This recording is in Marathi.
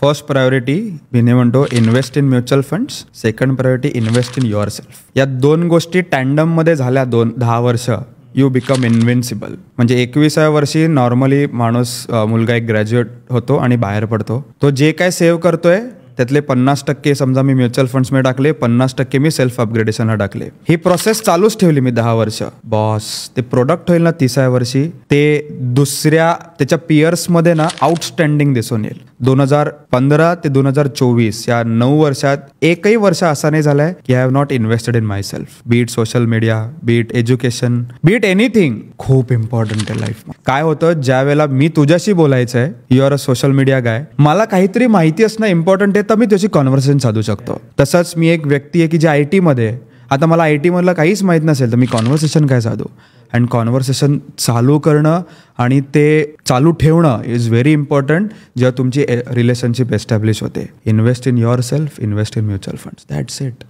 फर्स्ट प्रायोरिटी मी म्हणतो invest in mutual funds, second priority invest in your self. या दोन गोष्टी टँडममध्ये झाल्या 10 वर्ष, यू बिकम इन्व्हिन्सिबल. म्हणजे 21व्या वर्षी नॉर्मली माणूस मुलगा एक ग्रॅज्युएट होतो आणि बाहेर पडतो. तो जे काय सेव्ह करतोय त्यातले 50% समजा मी म्युच्युअल फंड्समध्ये टाकले, 50% मी सेल्फ अपग्रेडेशनला टाकले. ही प्रोसेस चालूच ठेवली मी 10 वर्ष. बॉस ते प्रोडक्ट होईल ना 30व्या वर्षी, ते दुसऱ्या त्याच्या पियर्समध्ये ना आउटस्टँडिंग दिसून येईल. 2015 ते 2024 या 9 वर्षात एकही वर्ष असा नाही झालाय की I have not invested in myself. Beat social media, beat education, beat anything. खूप इम्पॉर्टंट आहे लाईफ. काय होतं, ज्या वेळेला मी तुझ्याशी बोलायचं आहे, you are a social media guy, मला काहीतरी माहिती असणं इम्पॉर्टंट आहे, तर मी त्याची कॉन्व्हर्सेशन साधू शकतो. तसंच मी एक व्यक्ती आहे की जे IT मध्ये, आता मला IT मधलं काहीच माहीत नसेल तर मी कॉन्व्हर्सेशन काय साधू. अँड कॉन्व्हर्सेशन चालू करणं आणि ते चालू ठेवणं इज व्हेरी इम्पॉर्टंट जेव्हा तुमची रिलेशनशिप एस्टॅब्लिश होते. Invest in your self, invest in mutual funds, that's it.